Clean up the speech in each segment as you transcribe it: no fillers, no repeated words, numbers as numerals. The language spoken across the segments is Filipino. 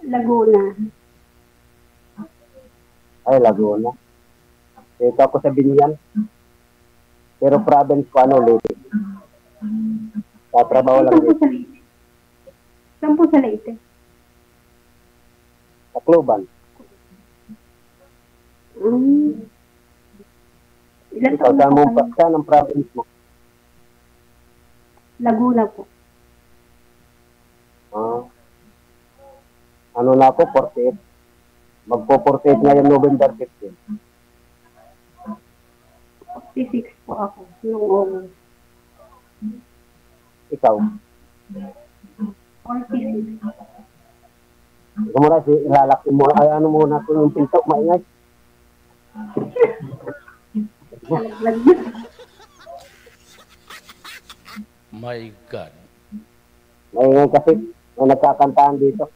Laguna. Ay, Laguna. Dito ako sa Binyan. Pero province ko, Leyte. Tatrabaho lang dito. Saan po sa Leyte? Sa Cluban. Ilan Ikaw, saan ang province mo? Laguna po. Ano na ako, 48. Magpo-48 ngayon November 15. 46 po ako. Noong August. Ikaw? 46. Ikaw muna, ilalaki mo. Ay, ano muna kung yung pinto, maingay. My God. Maingay kasi. May nagkakantahan dito.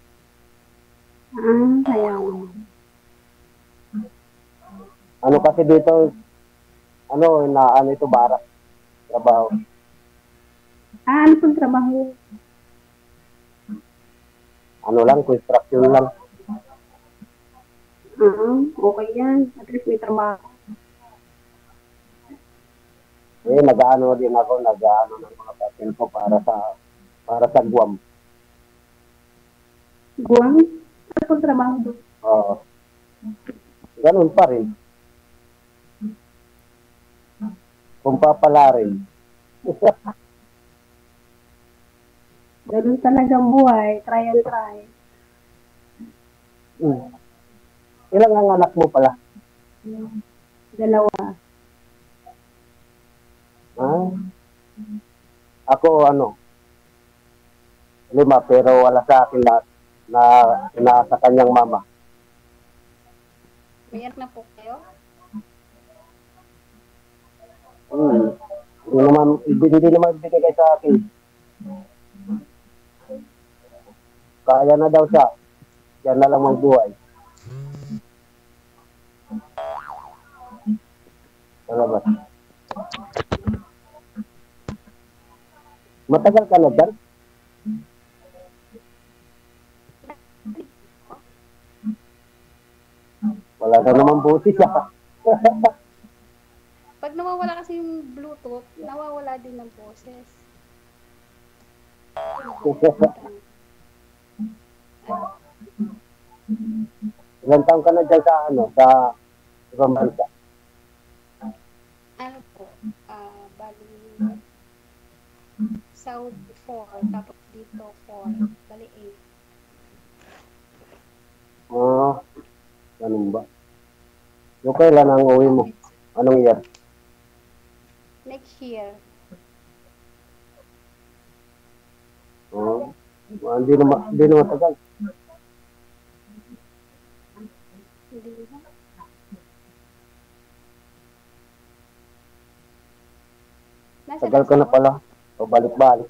Kaya ano kasi dito, ano ito, barak. Trabaho. ano pong trabaho? Ano lang, construction lang. Okay yan. At least may trabaho. Nag-ano din ako, nag-ano ng mga patin ko para sa Guam. Guam? Ano pong trabaho doon? Oo. Ganun pa rin. Kung papala rin. Ganun talagang buhay. Try and try. Ilang ang anak mo pala? 2. Ako, 5, pero wala sa akin lahat na sa kanyang mama. May anak na po kayo? Hindi naman binigay sa akin. Kaya na daw siya. Yan na lang ang buhay. Ano ba? Matagal ka na dyan? Wala ka naman buti siya. Pag nawawala kasi yung Bluetooth, nawawala din ng boses. Ilang taon ka na dyan sa ibang bansa? Ano po? Bali Saudi 4, tapos dito 4, bali 8. Ganun ba? Yung kailan ang uwi mo? Anong year? Next year. Hindi naman tagal. Hindi na. Tagal ka na pala. O balik-balik.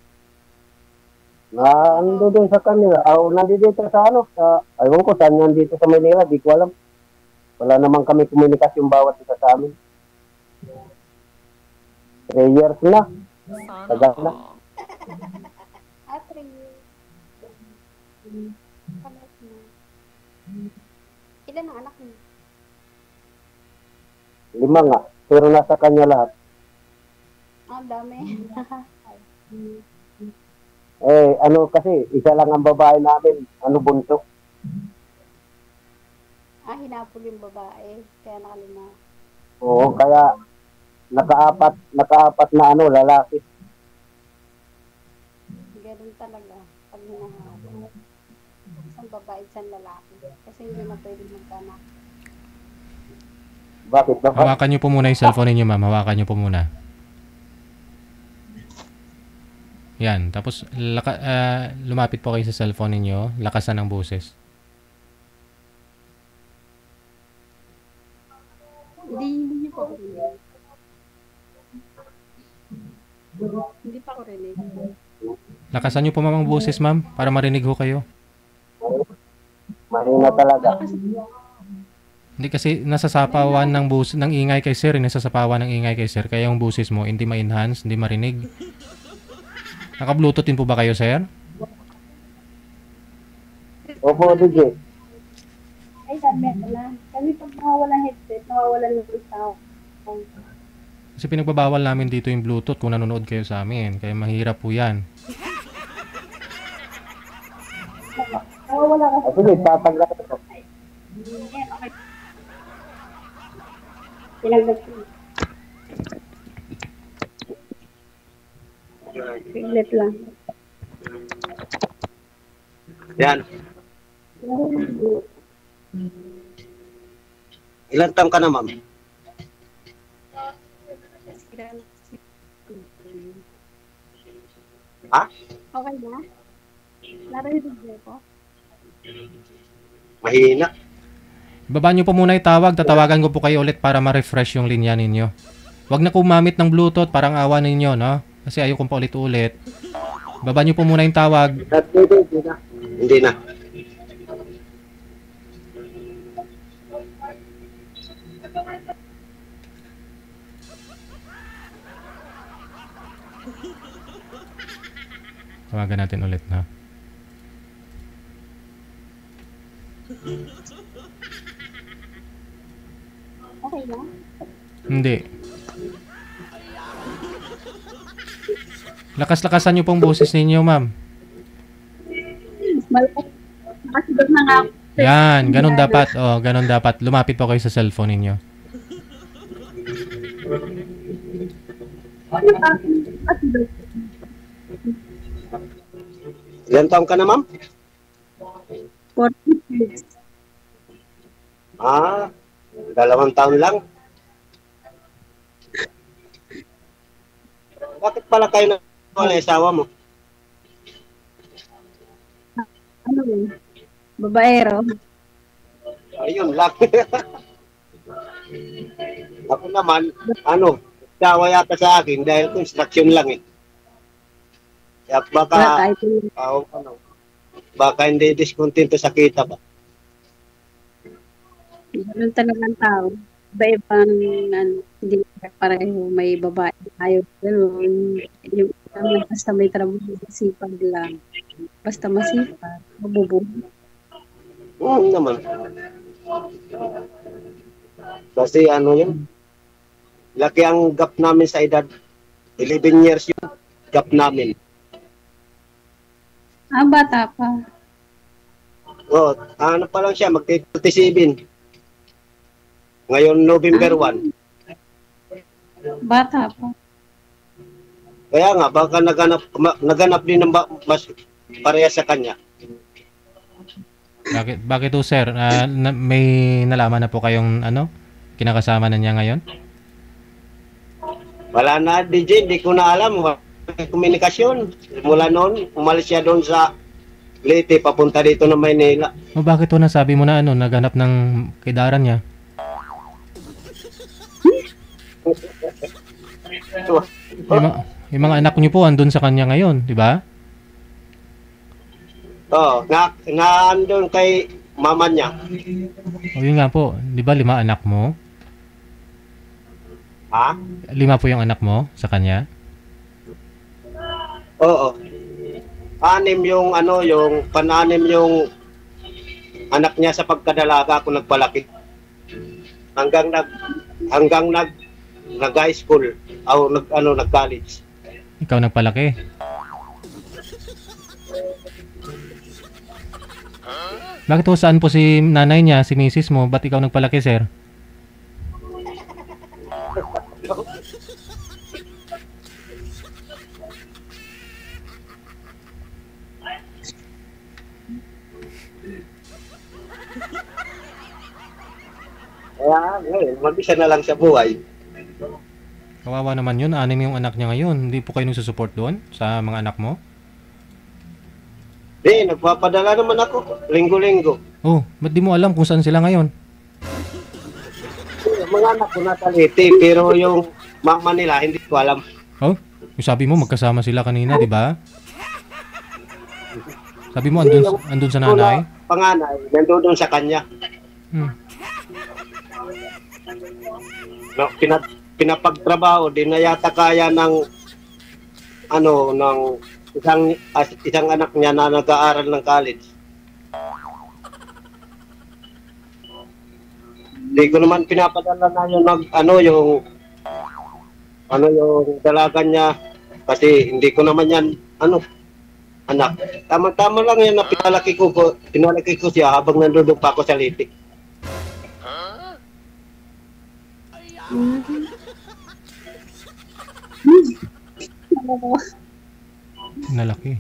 Nandito doon sa kanila. Nandito sa ayun ko, saan nandito sa Manila, di ko alam. Wala naman kami komunikasyon bawat isa sa amin. 3 years na. Tagal na. 3 years. Palit na. Ilan ang anak mo? 5 nga. Pero nasa kanya lahat. Ang dami. Kasi isa lang ang babae namin. Bunso. Hinapol yung babae. Kaya nakalima. Oo, kaya nakaapat na lalaki. Ganun talaga. Pag hinahapol. Isang babae, isang lalaki. Kasi hindi na pwede magkanak. Bakit? Hawakan niyo po muna yung cellphone niyo, ma'am. Hawakan niyo po muna. Yan. Tapos, lumapit po kayo sa cellphone niyo. Lakasan ng boses. Hindi pa ako rinig. Hindi pa ako rinig. Lakasan niyo po, ma'am, ang boses, ma'am. Para marinig ho kayo. Mahina talaga. Hindi kasi nasasapawan ng ingay kay sir. Nasasapawan ng ingay kay sir. Kaya yung boses mo, hindi ma-enhance, hindi marinig. Naka-bluetooth din po ba kayo, sir? Opo, DJ. Ay, sabi ko lang. Kasi pag nawawala headset, nawawala ng sound. Kasi pinagbabawal namin dito yung Bluetooth kung nanonood kayo sa amin. Kaya mahirap po yan. Nawawala kasi. Sige, tatanggal ko. Yan, okay. Tinagdag ko. Piglet lang. Yan. Ilan taon ka na, ma'am? Ha? Okay na? Narinig niyo po? Mahina. Baba nyo po muna yung tawag. Tatawagan ko po kayo ulit para ma-refresh yung linya ninyo. Huwag na kumamit ng Bluetooth. Parang awa ninyo, no? Kasi ayaw kong paulit-ulit. Baba nyo po muna yung tawag. Hindi na. Hindi na. Tawagan natin ulit, na. Okay na? Hindi. Lakas-lakasan nyo pong boses ninyo, ma'am. Nakasigod na nga ako. Yan, ganun dapat. Oh, ganun dapat. Lumapit po kayo sa cellphone ninyo. Ilan taon ka na, ma'am? 46. Ah, 2 taon lang. Bakit pala kayo na wala asawa mo? Ano yun? Babaero. Ayun lang. Ako naman, asawa yata sa akin dahil construction lang eh. Kaya baka, Kahit yun. baka hindi diskontento sa kita ba? Ganun talagang tao. Iba-ibang hindi pareho. May babae. Ayaw ganun. Yung naman basta may trabaho. Masipag lang. Basta masipag. Mabubuhay. Oo naman. Kasi yun, laki ang gap namin sa edad. 11 years yung gap namin. Bata pa. Oo, pa lang siya, mag-37. Ngayon, November 1. Bata pa. Kaya nga, baka naganap din ng mas pareha sa kanya. Bakit to, sir? May nalaman na po kayong kinakasama na niya ngayon? Wala na, DJ, di ko na alam. Komunikasyon. Mula noon, umalis siya doon sa Leyte, papunta dito na Maynila. Bakit to nasabi mo na naghanap ng kidaran niya? Yung mga anak niyo po andun sa kanya ngayon, di ba? Oo, andun kay mama niya. O yun nga po, di ba 5 anak mo? Ha? 5 po yung anak mo sa kanya? Oo. 6 yung yung pananim yung anak niya sa pagkadalaga ako nagpalaki. Hanggang nag-high school o nag-college. Ikaw nagpalaki? Bakit po saan po si nanay niya, si misis mo? Ba't ikaw nagpalaki, sir? Kaya ngayon, mag-isa na lang sa buhay. Kawawa naman yun, 6 yung anak niya ngayon. Hindi po kayo nagsusupport doon sa mga anak mo? Nagpapadala naman ako, linggo-linggo. Oh, ba't di mo alam kung saan sila ngayon? Mga anak ko nasa Leyte, pero yung mama nila, hindi ko alam. Oh, yung sabi mo magkasama sila kanina, di ba? Sabi mo andun sa nanay? Panganay, nandun sa kanya. No, pinapagtrabaho din na yata kaya ng ng isang anak niya na nag-aaral ng college. Hindi ko naman pinapadala na yung yung dalaga niya kasi hindi ko naman yan anak. Tama-tama lang yan na pinalaki ko siya habang nandun pa ako sa litik. Nalaki.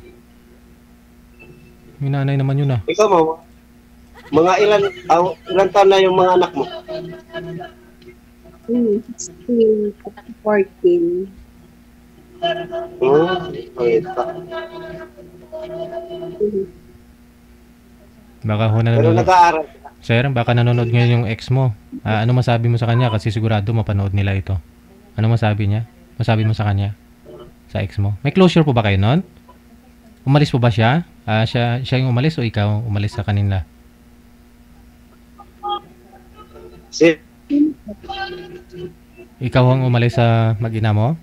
May nanay naman yun ah. Ikaw mo, mga ilan taon na yung mga anak mo? 16, 14. Pangit pa. Baka ho Pero nanonood. nag-aaral. Sir, baka nanonood ngayon yung ex mo. Ano masabi mo sa kanya? Kasi sigurado mapanood nila ito. Ano masabi niya? Masabi mo sa kanya? Sa ex mo? May closure po ba kayo nun? Umalis po ba siya? Siya yung umalis o ikaw umalis sa kanila? Ikaw ang umalis sa mag-ina mo?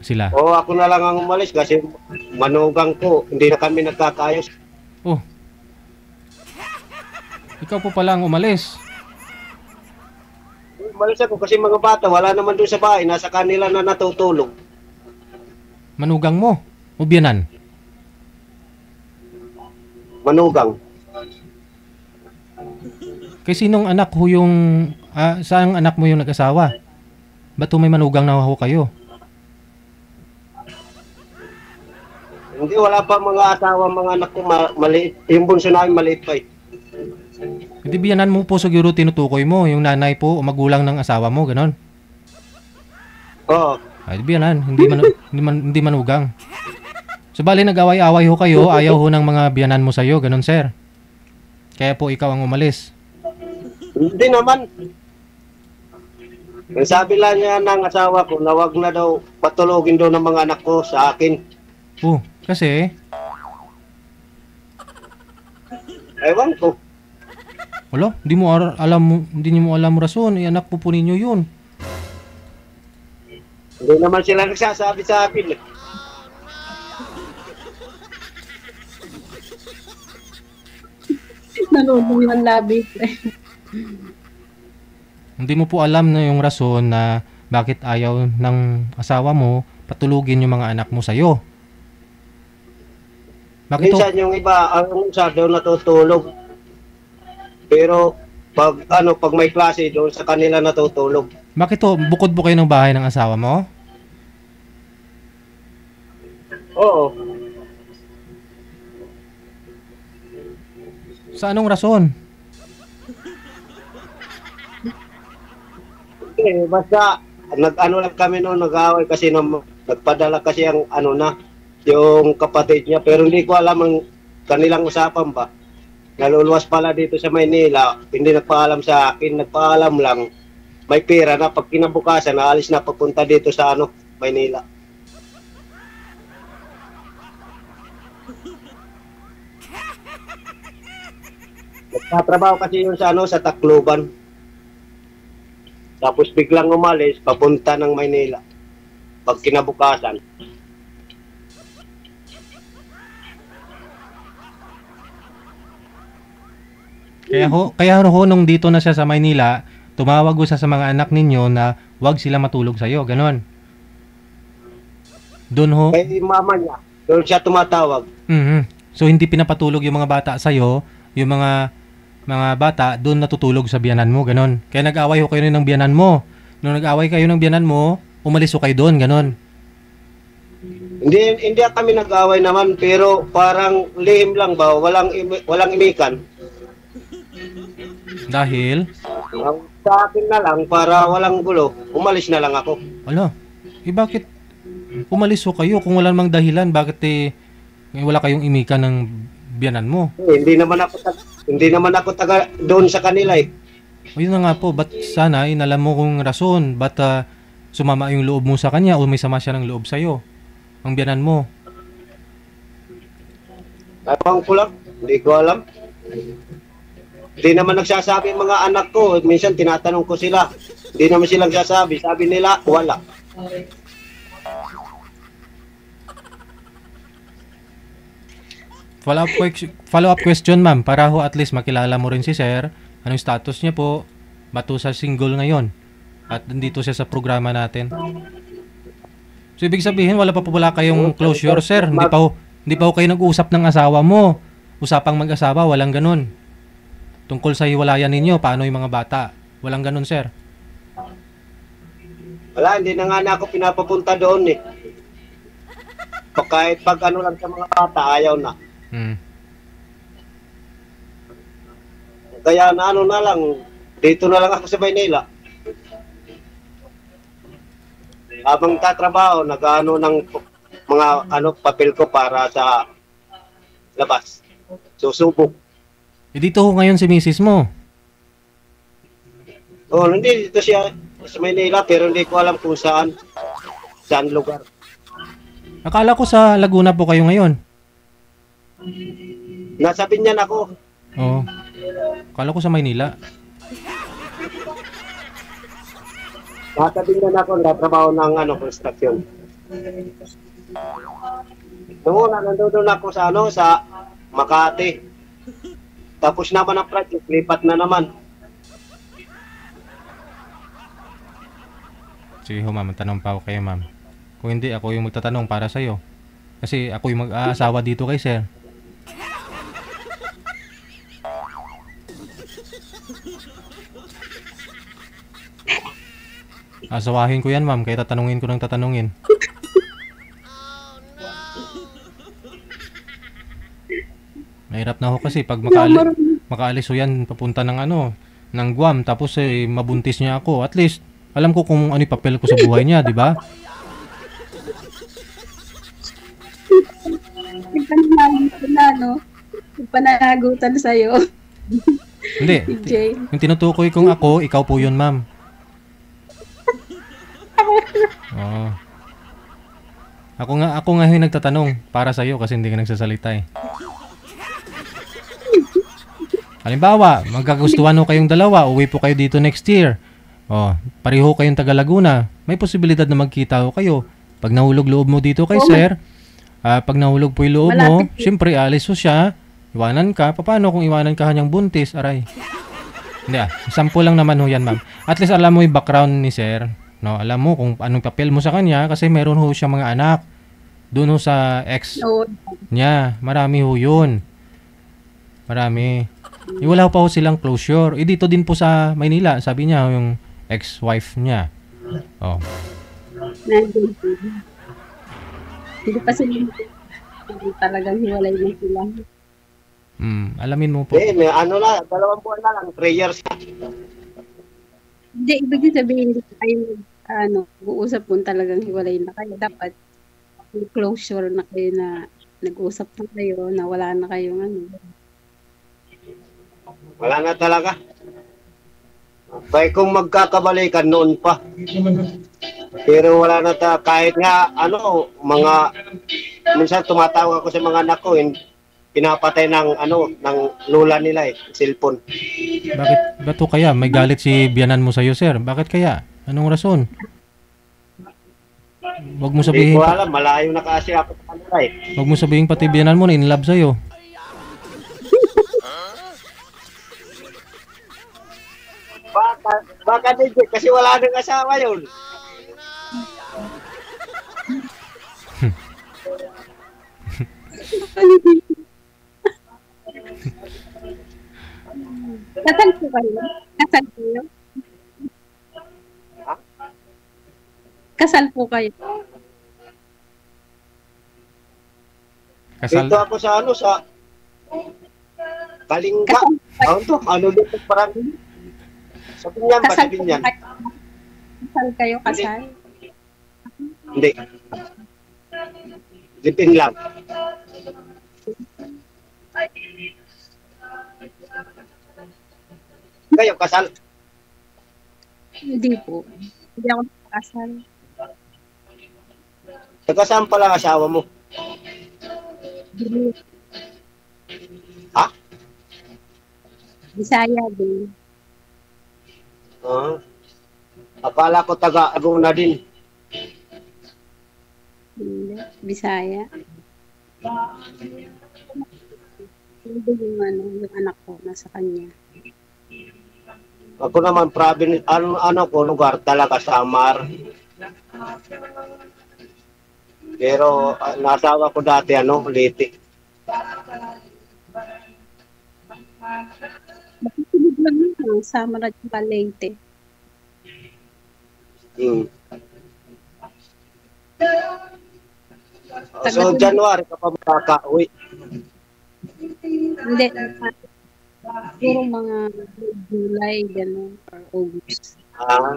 Sila? Oo, ako na lang ang umalis kasi manugang ko. Hindi na kami nagkakayos. Oh. Ikaw po pala ang umalis. Umalis ako kasi mga bata, wala naman doon sa bahay. Nasa kanila na natutulog. Manugang mo? O biyanan? Manugang. Kay sinong anak ho yung... saan anak mo yung nag-asawa? Ba't may manugang na ho kayo? Hindi, wala pa mga asawa, mga anak ko maliit. Yung bunso namin maliit pa eh. Hindi biyanan mo po siguro tinutukoy mo, yung nanay po o magulang ng asawa mo, ganon. Oo. Ay, biyanan, hindi manugang. So bali nag-away-away ho kayo, ayaw ho ng mga biyanan mo sa'yo, ganon sir. Kaya po ikaw ang umalis. Hindi naman. Ang sabi lang niya ng asawa ko na wag na daw patulogin daw ng mga anak ko sa akin. Oh, kasi... Ewan ko. Wala, hindi mo alam rason, anak po ninyo yun. Hindi naman sila nagsasabi sa akin eh. Nanonood yung labi. Hindi mo po alam na yung rason na bakit ayaw ng asawa mo patulugin yung mga anak mo sa'yo. Bakit to? Minsan yung iba, ang isa daw natutulog. Pero pag may klase doon sa kanila natutulog. Bakit to? Bukod po kayo ng bahay ng asawa mo? Oo. Sa anong rason? Basta nag-ano lang kami noon, nag-away kasi nagpadala kasi ang yung kapatid niya, pero hindi ko alam ang kanilang usapan ba. Naluluwas pala dito sa Maynila, hindi nagpaalam sa akin, nagpaalam lang may pera na pag kinabukasan, naalis na papunta dito sa Maynila. Nagtatrabaho kasi yun sa Tacloban. Tapos biglang umalis, papunta ng Maynila. Pag kinabukasan. Kaya ho nung dito na siya sa Maynila, tumawag ho siya sa mga anak ninyo na wag sila matulog sa'yo, ganon. Doon ho. Kay mama niya, doon siya tumatawag. So hindi pinapatulog yung mga bata sa'yo, yung mga bata doon natutulog sa biyanan mo, ganon. Kaya nag-away ho kayo ng biyanan mo. Nung nag-away kayo ng biyanan mo, umalis ho kayo doon, ganon. Hindi kami nag-away naman, pero parang lihim lang ba, walang imikan. Dahil? Sa akin na lang, para walang gulo, umalis na lang ako. Ala, bakit umalis ho kayo kung wala namang dahilan? Bakit wala kayong imikan ng biyanan mo? Hindi naman ako taga doon sa kanila eh. O yun na nga po, ba't sana inalam mo kung rason, ba't sumama yung loob mo sa kanya o may sama siya ng loob sa'yo, ang biyanan mo? Ewan ko lang, hindi ko alam. Hindi naman nagsasabi ang mga anak ko. Minsan tinatanong ko sila. Hindi naman sila nagsasabi. Sabi nila, wala. Follow-up question, ma'am, para ho at least makilala mo rin si sir Anong status niya po? Bato sa single ngayon. At nandito siya sa programa natin. So, ibig sabihin, wala kayong closure, sir. Hindi pa ho kayo nag-uusap ng asawa mo. Usapang mag-asawa, walang ganun. Tungkol sa hiwalayan ninyo, paano yung mga bata? Walang ganun, sir. Wala, hindi na nga na ako pinapapunta doon eh. Kahit pag ano lang sa mga bata, ayaw na. Kaya na ano na lang, dito na lang ako sa Maynila. Habang tatrabaho, nag-ano ng mga papel ko para sa labas. Susubok. Dito ho ngayon si misis mo. Oh, hindi dito siya sa Maynila pero hindi ko alam kung saan lugar. Akala ko sa Laguna po kayo ngayon. Nasa Binyan ako. Oo. Akala ko sa Maynila. Nasa Binyan ako, nagtrabaho ng construction. Noon, nandun ako sa Makati. Tapos naman ang project, lipat na naman. Sige ho, ma'am. Tanong pa ako kayo, ma'am. Kung hindi, ako yung magtatanong para sa'yo. Kasi ako yung mag-aasawa dito kay sir. Asawahin ko yan, ma'am. Kaya tatanungin ko ng tatanungin. Mahirap na ho kasi pag makaalis ho yan papunta ng ng Guam. Tapos mabuntis niya ako. At least, alam ko kung ano yung papel ko sa buhay niya, di ba? Pananagutan sa'yo. Hindi. Jay. Yung tinutukoy kong ako, ikaw po yun, ma'am. Oo. Ako nga yung nagtatanong para sa'yo kasi hindi ka nagsasalita eh. Halimbawa, magkagustuhan ho kayong dalawa, uwi po kayo dito next year. Pareho kayong taga Laguna. May posibilidad na magkita ho kayo. Pag nahulog loob mo dito kay sir, pag nahulog po yung loob mo, syempre alis ho siya, iwanan ka. Paano kung iwanan ka kanyang buntis? Aray. Hindi sample lang naman ho yan, ma'am. At least alam mo yung background ni sir. No, alam mo kung anong papel mo sa kanya kasi meron ho siya mga anak. Doon ho sa ex niya. Marami ho yun. Marami. Wala pa ho silang closure. Dito din po sa Maynila, sabi niya yung ex-wife niya. Hindi pa sila talagang hiwalay na sila. Alamin mo po. May 2 buwan na lang, 3 years. Hindi, ibig sabihin, hindi kayo mag-uusap kung talagang hiwalay na kayo. Dapat may closure na kayo na nag-uusap na kayo, na wala na kayong Wala na talaga. Kaya kung magkakabalikan noon pa. Pero wala na kahit nga minsan tumatawag ako sa mga anak ko, pinapatay ng lola nila cellphone. Bakit to kaya? May galit si biyanan mo sa'yo, sir. Bakit kaya? Anong rason? Wag mo sabihin. Hindi ko alam, malayo na kasi ako sa kanila Wag mo sabihin pati biyanan mo na in love sa'yo. Baka hindi, kasi wala nang asawa yun. Kasal po kayo? Kasal kayo? Kasal po kayo? Kasal. Dito ako sa Kalingga. Dito parang sa Binyan ba? Sa Binyan. Kasal kayo, kasal? Hindi. Lipin lang. Kayo, kasal? Hindi po. Hindi ako kasal. Saan pala asawa mo? Ha? Bisaya din. Akala ko taga-Agong na din. Hindi. Bisaya. Hindi yung anak ko nasa kanya. Ako naman, province, ano ko, lugar talaga, Samar. Pero nasawa ko dati, Liti. Makikinig lang yun, Samar at Leyte. Hmm. Taga So, doon, January ka pa makaka-uwi. hindi, siguro mga July, gano'n, or August. Ah,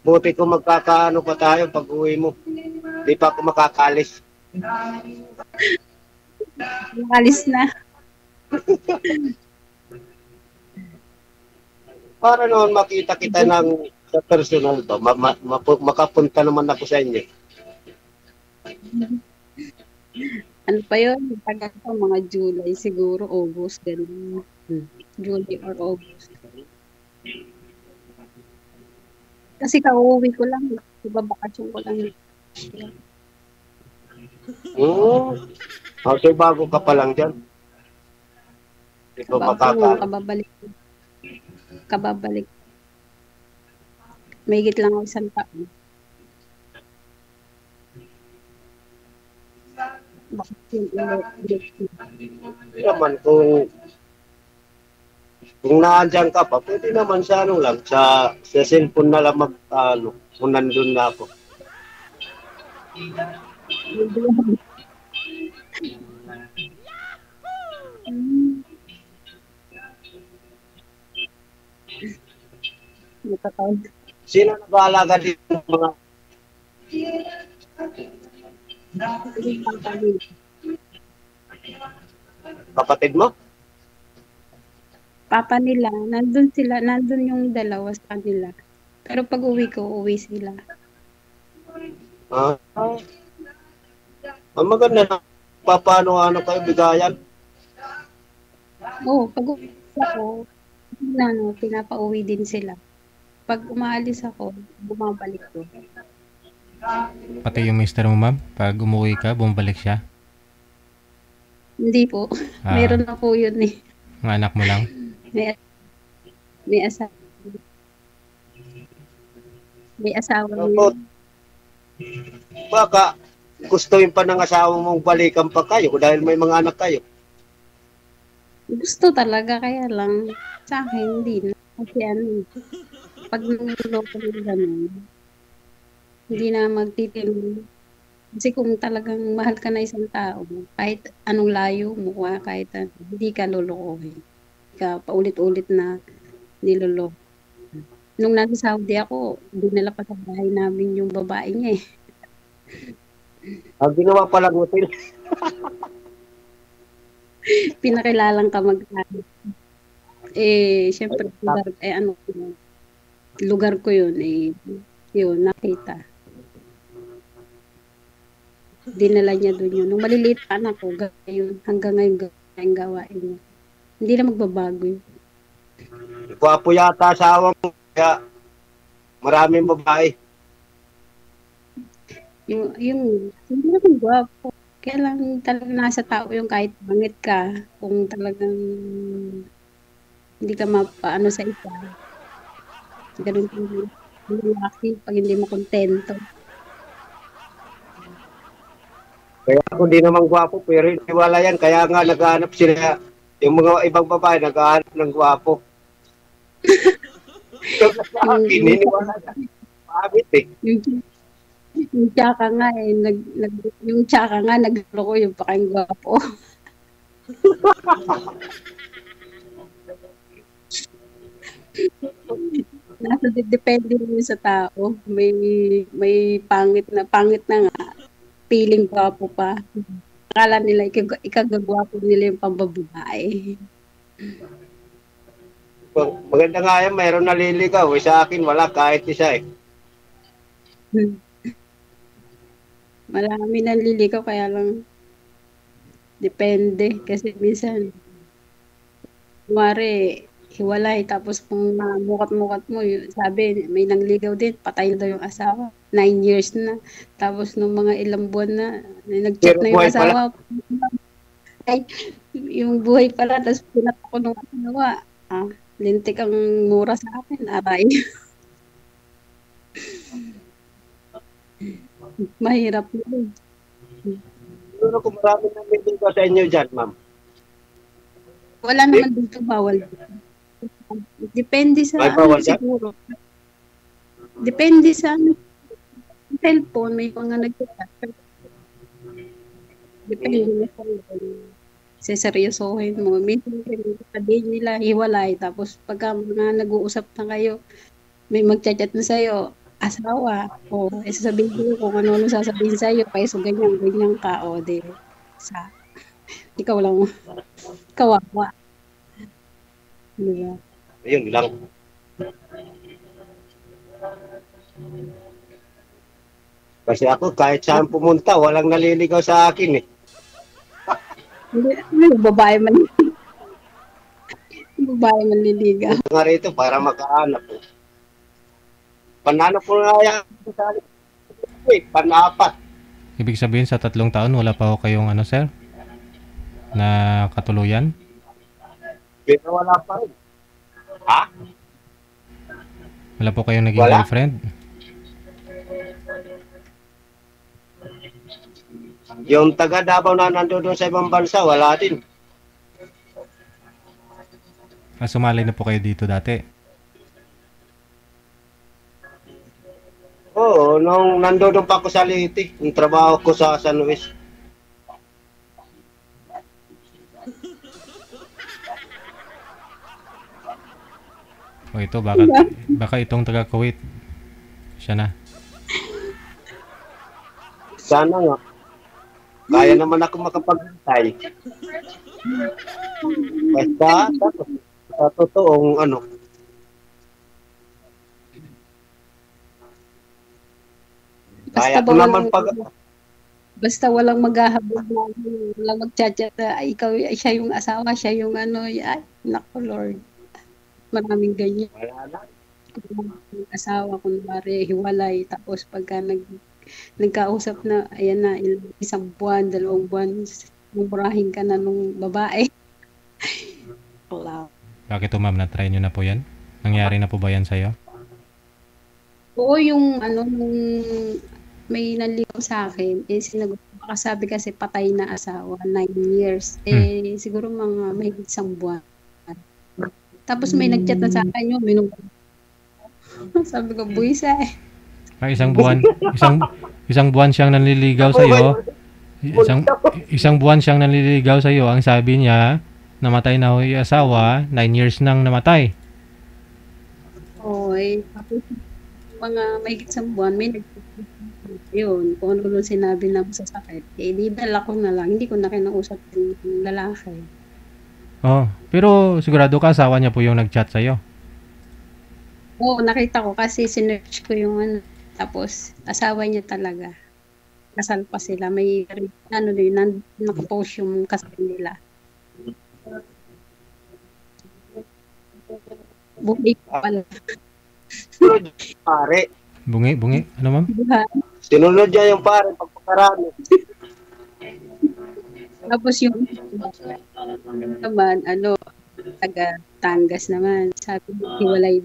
buti ko magkakaano pa tayo pag uwi mo. Di pa ako makakalis. Alis na. Para noon makita kita ng sa personal to, makapunta naman ako sa inyo. Ano pa yun? Tagal pa, mga July, siguro, August, gano'n. July or August. Kasi kauwi ko lang, ibabakasyon ko lang. Okay, bago ka pa lang dyan. Di pa makakaano. Kababalik. May higit lang ako isang taon. Bakit yun ulit? Hindi naman kung naandyan ka pa, pwede naman sa lang, sa cellphone na lang kung nandun na ako. Natatawag. Sino nag-aalaga dito ng mga kapatid mo? Papa nila, nandun yung dalawa sa kanila. Pero pag uwi ko, uwi sila. Ang maganda na paano kayo bigayan. Oo, pag uwi ako, pinapauwi din sila. Pag umaalis ako, bumabalik ko. Pati yung mister mo, ma'am, pag umuwi ka, bumalik siya. Hindi po. Meron na po yun eh. Ang anak mo lang. May asawa. May asawa Opo. Baka gustuin pa ng asawa mong balikan pa kayo dahil may mga anak kayo. Gusto talaga, kaya lang sa akin hindi na. Kasi pag nanguloko ng gano'n, hindi na magtitinong. Kasi kung talagang mahal ka na isang tao, kahit anong layo mo, kahit hindi ka lolokohin. Hindi ka paulit-ulit na niloloko. Nung nasa Saudi ako, dinala pa sa bahay namin yung babae niya eh. Ang ginawa palang hotel. Pinakilalang ka mag-anak. Siyempre, lugar ko yun yun, nakita. Dinala niya doon yun. Nung maliliit pa anak ko, yun, hanggang ngayon gawain niya. Hindi na magbabago yun. Gwapo yata asawa mo, kaya maraming babae. Yung hindi naman gwapo. Kaya lang talagang nasa tao yung kahit bangit ka, kung talagang hindi ka mapaano sa isa. Ganun yung lalaki pag hindi mo kontento. Kaya ako di naman gwapo, pero wala yan. Kaya nga naghahanap sila, yung mga ibang babae naghahanap ng gwapo. So, sa akin, niniwala na. Pagit eh. Yung tsaka nga yung tsaka nga nagloko yung pakain gwapo. Depende rin sa tao. May pangit na nga. Piling gwapo pa. Akala nila ikagagwapo nila yung pambababae. Maganda nga yan, mayroon naliligaw. Sa akin, wala kahit isa eh. Marami naliligaw, kaya lang depende. Kasi minsan, kumari, hiwalay, tapos kung mukat-mukat mo, sabi, may nangligaw din, patay na daw yung asawa. 9 years na. Tapos nung mga ilang buwan na, nag-chat na yung asawa. Ay, yung buhay pala, tapos pinatako ng asawa. Lintik ang mura sa akin, aray. Mahirap yun. Siguro kung marami na dito sa inyo dyan, ma'am. Wala naman dito bawal. Depende sa May bawal dyan? siguro. Depende sa cellphone, may mga nag-chat. Depende na sa seseryosohin mo. Minsan sabihin nila hiwalay, tapos pagka mga nag-uusap na kayo, may mag-chat na sa'yo, asawa, o sasabihin ko kung ano sasabihin sa'yo, so ganyan ka, o di, sa, ikaw lang, kawawa. Diba? Ayun lang. Kasi ako, kahit saan pumunta, walang naliligaw sa akin eh. Hindi, babae man. Babae man liligaw. Nga rito, para makahanap. Panano po na yan sa panapat. Ibig sabihin sa 3 taon wala pa ho kayong ano, sir? Na katuluyan? Pero wala pa rin. Ha? Wala po kayong naging Wala. girlfriend? Yung taga Davao na nandoon sa ibang bansa, wala din. Sumali na po kayo dito dati? Oo, nung nandoon pa ako sa Leyte, yung trabaho ko sa San Luis. O ito, baka itong taga Kuwait. Siya na. Sana nga. Kaya naman ako makapaghintay. Basta, sa totoong ano. Kaya ko naman pag... Basta walang maghahabol na, walang mag-chat-chat na, ay, ikaw, siya yung asawa, siya yung ano, ay, naku Lord. Maraming ganyan. Wala na. Yung asawa, kunwari, hiwalay, tapos pagka nagkausap na, ayan na, isang buwan, 2 buwan, mumurahin ka na nung babae. Wala. Bakit ma'am, na-try nyo na po yan? Nangyari na po ba yan sa'yo? Oo, yung ano, nung may naligaw sa akin, sinagot ko, sabi kasi patay na asawa, 9 years. Siguro mga mahigit 1 buwan. Tapos may nag-chat na sa akin yun, sabi ko, buwisa eh. Isang buwan siyang nanliligaw sa iyo. Isang buwan siyang nanliligaw sa iyo. Ang sabi niya, namatay na ho yung asawa, 9 years nang namatay. Oo, tapos mga mahigit 1 buwan, may yun, kung ano doon sinabi na masasakit. Di dala ko na lang, hindi ko na kinausap yung lalaki. Oh, pero sigurado ka asawa niya po yung nag-chat sa iyo. Oo, nakita ko kasi sinearch ko yung ano, tapos asawa niya talaga. Kasal pa sila, may ano din, nakapost yung kasal nila. Buhay ko pala. Pare. Bungi, ano ma'am? Sinunod niya yung pare pagpakarami. Tapos yung naman, ano, taga Tangas naman. Sabi niya, hiwalay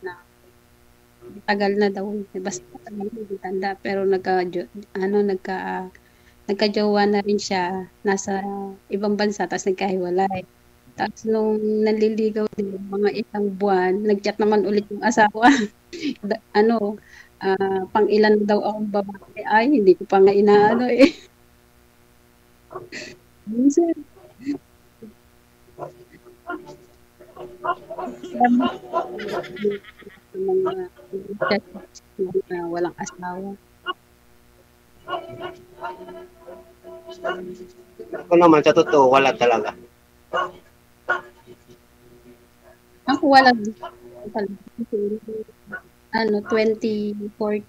na tagal na daw. Basta hindi tanda, pero nagka-jowa na rin siya. Nasa ibang bansa, tapos nagkahiwalay. Tapos nung nanliligaw din, mga 1 buwan, nag-chat naman ulit yung asawa. Pang ilan daw akong babae. Ay, hindi ko pa nga inaano eh. Minsan. Mga walang asawa. Ako naman, sa totoo, wala talaga. Ako wala ano 2014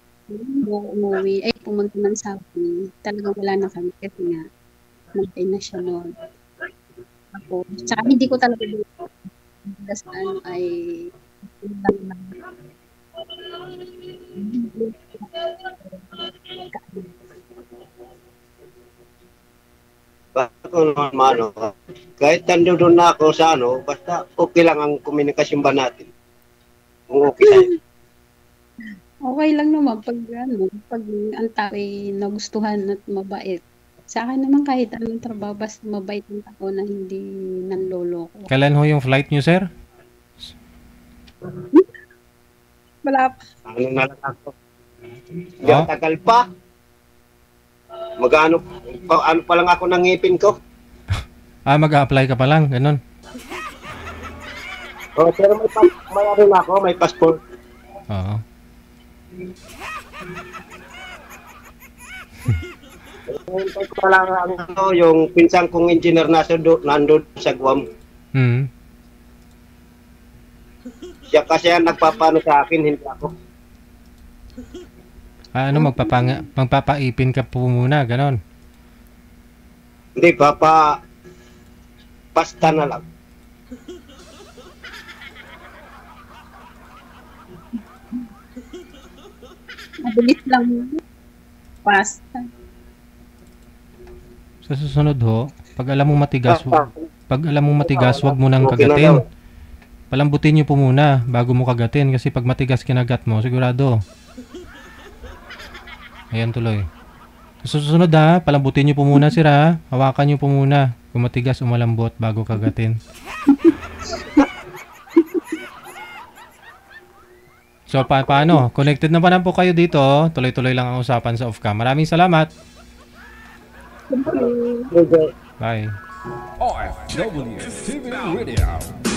umuwi ay pumunta man sa amin. Talagang wala na kami kasi nga namatay na siya noon. Ako, tsaka hindi ko talaga sa ano ay Basta kung ano, kahit nandun na ako sa ano, basta okay lang ang komunikasyon ba natin. Kung okay sa'yo. Okay lang naman pag ang tao ay nagustuhan at mabait. Sa akin naman kahit anong trabaho, basta mabait ang tao na hindi nanloloko. Kailan ho yung flight nyo, sir? Wala pa. Ano na lang ako. Hindi Oh? tagal pa. Magano, ano pa lang ako ng ngipin ko. Mag-a-apply ka pa lang, ganun. Oh, pero may ano na ako, may passport. Oo. Hintay ko pa lang ano, yung pinsang kong engineer na nandun sa Guam. Hmm. Siya kasi ang nagpapano sa akin, hindi ako. Magpapaipin ka po muna, ganon. Hindi, pasta na lang. Mabilis lang. Pasta. Sa susunod ho, pag alam mong matigas, wag mo nang Okay na kagatin. daw. Palambutin niyo po muna bago mo kagatin kasi pag matigas kinagat mo, sigurado. Ayan tuloy. Sa susunod ha, palambutin niyo po muna sira. Hawakan niyo po muna. Kung matigas o malambot bago kagatin. So paano? Connected na pa na po kayo dito. Tuloy-tuloy lang ang usapan sa off-cam. Maraming salamat. Okay. Bye. OFW TV Radio.